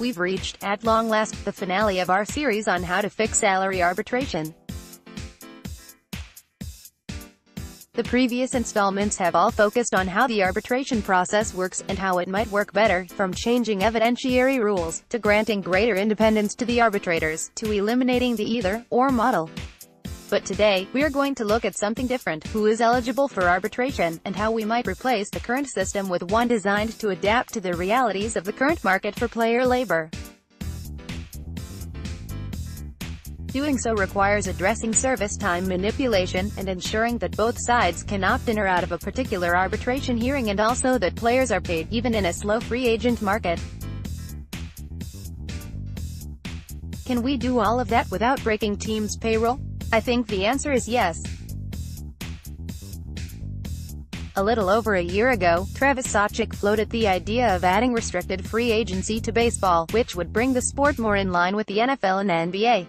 We've reached, at long last, the finale of our series on how to fix salary arbitration. The previous installments have all focused on how the arbitration process works, and how it might work better, from changing evidentiary rules, to granting greater independence to the arbitrators, to eliminating the either-or model. But today, we're going to look at something different: who is eligible for arbitration, and how we might replace the current system with one designed to adapt to the realities of the current market for player labor. Doing so requires addressing service time manipulation, and ensuring that both sides can opt in or out of a particular arbitration hearing, and also that players are paid, even in a slow free agent market. Can we do all of that without breaking teams' payroll? I think the answer is yes. A little over a year ago, Travis Sawchik floated the idea of adding restricted free agency to baseball, which would bring the sport more in line with the NFL and NBA.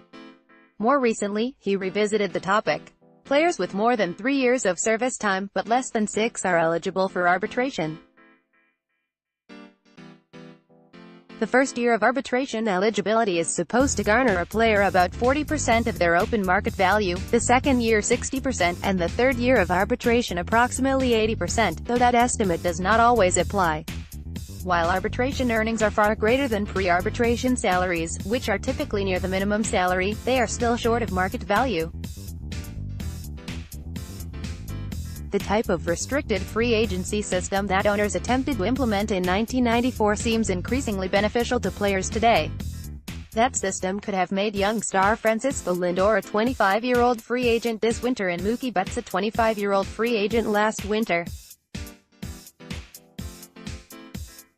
More recently, he revisited the topic. Players with more than 3 years of service time, but less than 6, are eligible for arbitration. The first year of arbitration eligibility is supposed to garner a player about 40% of their open market value, the second year 60%, and the third year of arbitration approximately 80%, though that estimate does not always apply. While arbitration earnings are far greater than pre-arbitration salaries, which are typically near the minimum salary, they are still short of market value. The type of restricted free agency system that owners attempted to implement in 1994 seems increasingly beneficial to players today. That system could have made young star Francisco Lindor a 25-year-old free agent this winter, and Mookie Betts a 25-year-old free agent last winter.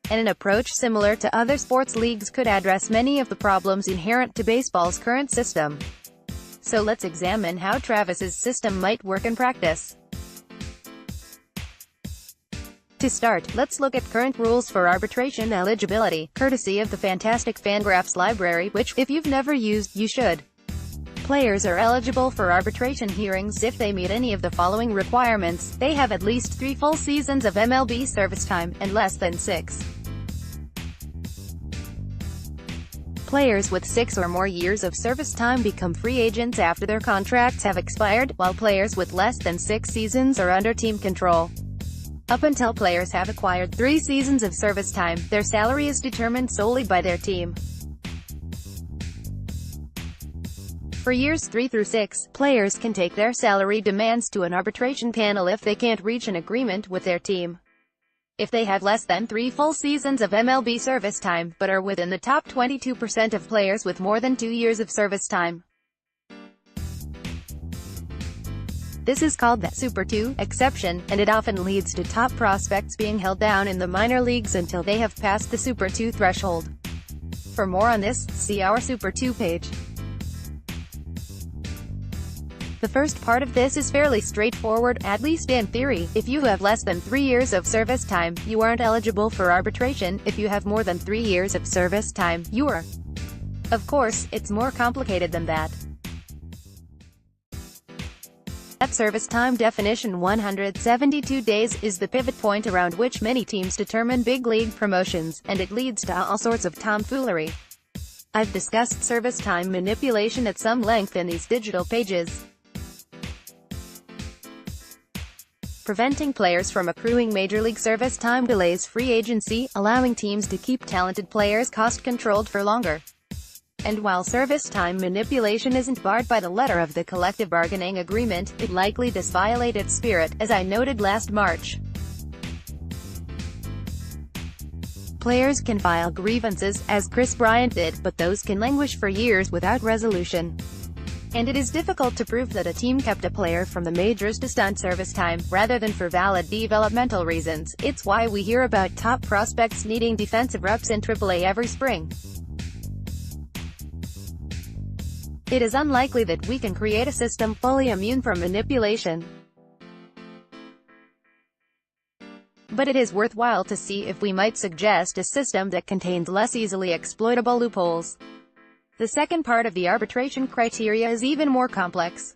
And an approach similar to other sports leagues could address many of the problems inherent to baseball's current system. So let's examine how Travis's system might work in practice. To start, let's look at current rules for arbitration eligibility, courtesy of the fantastic Fangraphs library, which, if you've never used, you should. Players are eligible for arbitration hearings if they meet any of the following requirements: they have at least 3 full seasons of MLB service time, and less than 6. Players with 6 or more years of service time become free agents after their contracts have expired, while players with less than 6 seasons are under team control. Up until players have acquired 3 seasons of service time, their salary is determined solely by their team. For years 3 through 6, players can take their salary demands to an arbitration panel if they can't reach an agreement with their team. If they have less than 3 full seasons of MLB service time, but are within the top 22% of players with more than 2 years of service time. This is called the Super 2 exception, and it often leads to top prospects being held down in the minor leagues until they have passed the Super 2 threshold. For more on this, see our Super 2 page. The first part of this is fairly straightforward, at least in theory. If you have less than 3 years of service time, you aren't eligible for arbitration. If you have more than 3 years of service time, you are. Of course, it's more complicated than that. That service time definition, 172 days, is the pivot point around which many teams determine big league promotions, and it leads to all sorts of tomfoolery. I've discussed service time manipulation at some length in these digital pages. Preventing players from accruing major league service time delays free agency, allowing teams to keep talented players cost-controlled for longer. And while service time manipulation isn't barred by the letter of the collective bargaining agreement, it likely does violate its spirit, as I noted last March. Players can file grievances, as Chris Bryant did, but those can languish for years without resolution. And it is difficult to prove that a team kept a player from the majors to stunt service time, rather than for valid developmental reasons. It's why we hear about top prospects needing defensive reps in AAA every spring. It is unlikely that we can create a system fully immune from manipulation. But it is worthwhile to see if we might suggest a system that contains less easily exploitable loopholes. The second part of the arbitration criteria is even more complex.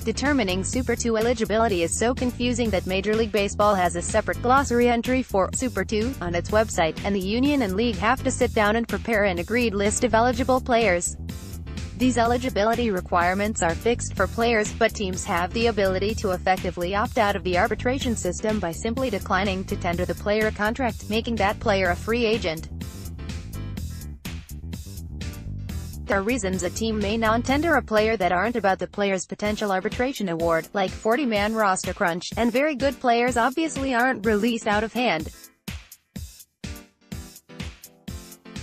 Determining Super 2 eligibility is so confusing that Major League Baseball has a separate glossary entry for Super 2 on its website, and the union and league have to sit down and prepare an agreed list of eligible players. These eligibility requirements are fixed for players, but teams have the ability to effectively opt out of the arbitration system by simply declining to tender the player a contract, making that player a free agent. There are reasons a team may non-tender a player that aren't about the player's potential arbitration award, like 40-man roster crunch, and very good players obviously aren't released out of hand.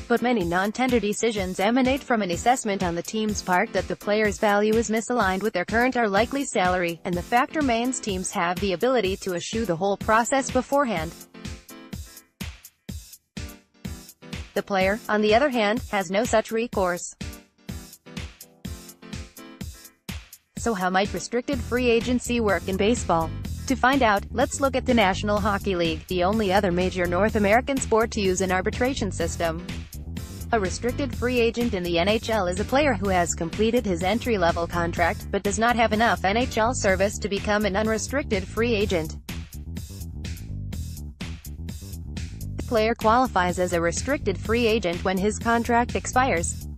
But many non-tender decisions emanate from an assessment on the team's part that the player's value is misaligned with their current or likely salary, and the fact remains teams have the ability to eschew the whole process beforehand. The player, on the other hand, has no such recourse. So how might restricted free agency work in baseball? To find out, let's look at the National Hockey League, the only other major North American sport to use an arbitration system. A restricted free agent in the NHL is a player who has completed his entry-level contract, but does not have enough NHL service to become an unrestricted free agent. The player qualifies as a restricted free agent when his contract expires.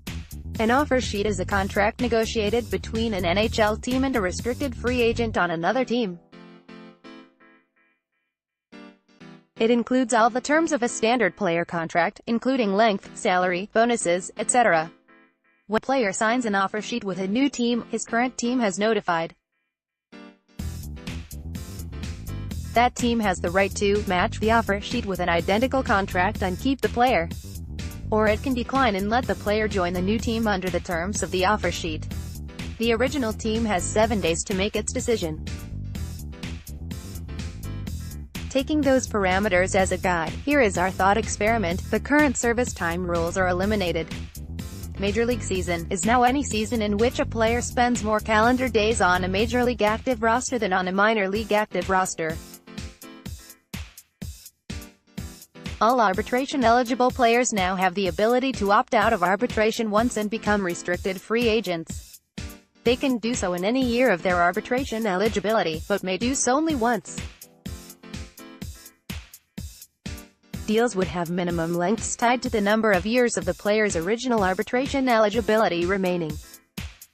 An offer sheet is a contract negotiated between an NHL team and a restricted free agent on another team. It includes all the terms of a standard player contract, including length, salary, bonuses, etc. When a player signs an offer sheet with a new team, his current team has notified. That team has the right to match the offer sheet with an identical contract and keep the player. Or it can decline and let the player join the new team under the terms of the offer sheet. The original team has 7 days to make its decision. Taking those parameters as a guide, here is our thought experiment. The current service time rules are eliminated. Major League season is now any season in which a player spends more calendar days on a Major League active roster than on a minor league active roster. All arbitration-eligible players now have the ability to opt out of arbitration once and become restricted free agents. They can do so in any year of their arbitration eligibility, but may do so only once. Deals would have minimum lengths tied to the number of years of the player's original arbitration eligibility remaining.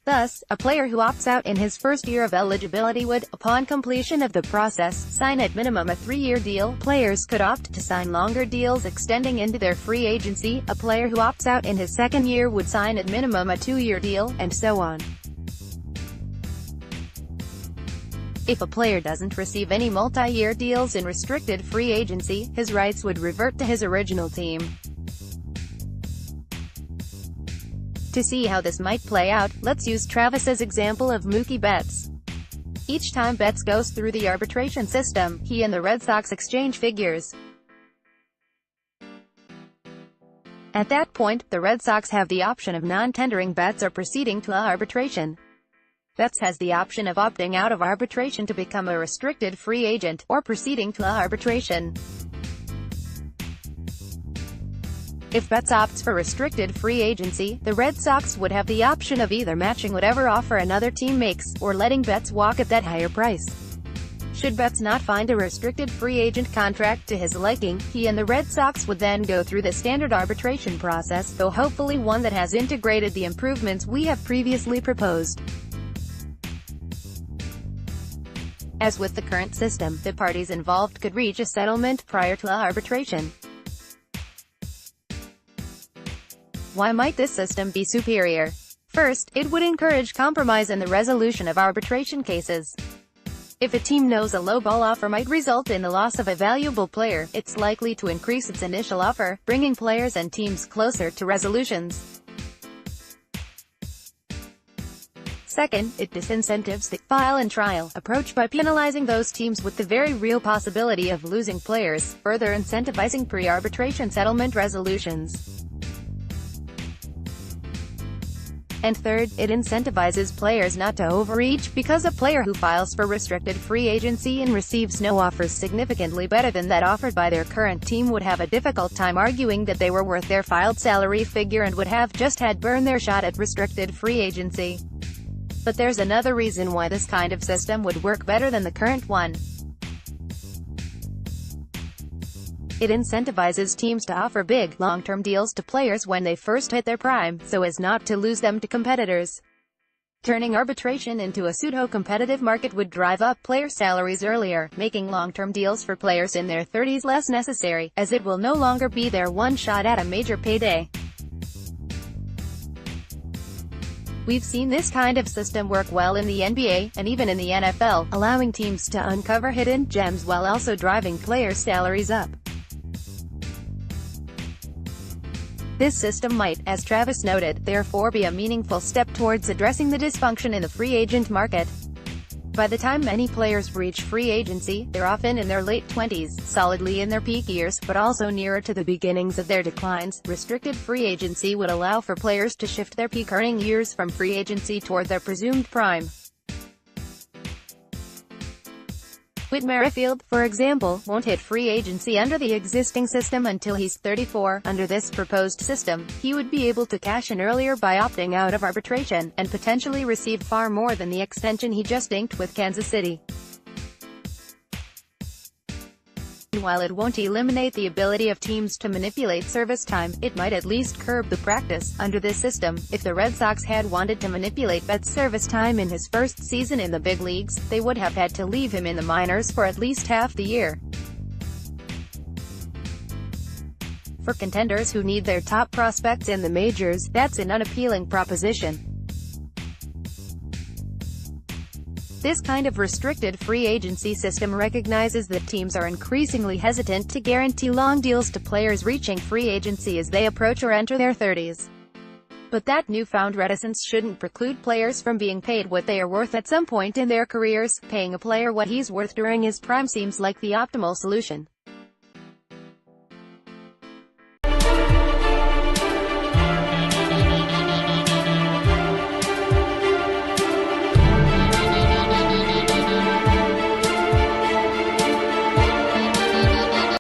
Thus, a player who opts out in his first year of eligibility would, upon completion of the process, sign at minimum a 3-year deal. Players could opt to sign longer deals extending into their free agency. A player who opts out in his second year would sign at minimum a 2-year deal, and so on. If a player doesn't receive any multi-year deals in restricted free agency, his rights would revert to his original team. To see how this might play out, let's use Travis's example of Mookie Betts. Each time Betts goes through the arbitration system, he and the Red Sox exchange figures. At that point, the Red Sox have the option of non-tendering Betts or proceeding to arbitration. Betts has the option of opting out of arbitration to become a restricted free agent, or proceeding to arbitration. If Betts opts for restricted free agency, the Red Sox would have the option of either matching whatever offer another team makes, or letting Betts walk at that higher price. Should Betts not find a restricted free agent contract to his liking, he and the Red Sox would then go through the standard arbitration process, though hopefully one that has integrated the improvements we have previously proposed. As with the current system, the parties involved could reach a settlement prior to arbitration. Why might this system be superior? First, it would encourage compromise in the resolution of arbitration cases. If a team knows a lowball offer might result in the loss of a valuable player, it's likely to increase its initial offer, bringing players and teams closer to resolutions. Second, it disincentives the file and trial approach by penalizing those teams with the very real possibility of losing players, further incentivizing pre-arbitration settlement resolutions. And third, it incentivizes players not to overreach, because a player who files for restricted free agency and receives no offers significantly better than that offered by their current team would have a difficult time arguing that they were worth their filed salary figure and would have just had burned their shot at restricted free agency. But there's another reason why this kind of system would work better than the current one. It incentivizes teams to offer big, long-term deals to players when they first hit their prime, so as not to lose them to competitors. Turning arbitration into a pseudo-competitive market would drive up player salaries earlier, making long-term deals for players in their 30s less necessary, as it will no longer be their one shot at a major payday. We've seen this kind of system work well in the NBA, and even in the NFL, allowing teams to uncover hidden gems while also driving players' salaries up. This system might, as Travis noted, therefore be a meaningful step towards addressing the dysfunction in the free agent market. By the time many players reach free agency, they're often in their late 20s, solidly in their peak years, but also nearer to the beginnings of their declines. Restricted free agency would allow for players to shift their peak earning years from free agency toward their presumed prime. Whit Merrifield, for example, won't hit free agency under the existing system until he's 34. Under this proposed system, he would be able to cash in earlier by opting out of arbitration, and potentially receive far more than the extension he just inked with Kansas City. While it won't eliminate the ability of teams to manipulate service time, it might at least curb the practice. Under this system, if the Red Sox had wanted to manipulate Betts' service time in his first season in the big leagues, they would have had to leave him in the minors for at least half the year. For contenders who need their top prospects in the majors, that's an unappealing proposition. This kind of restricted free agency system recognizes that teams are increasingly hesitant to guarantee long deals to players reaching free agency as they approach or enter their 30s. But that newfound reticence shouldn't preclude players from being paid what they are worth at some point in their careers. Paying a player what he's worth during his prime seems like the optimal solution.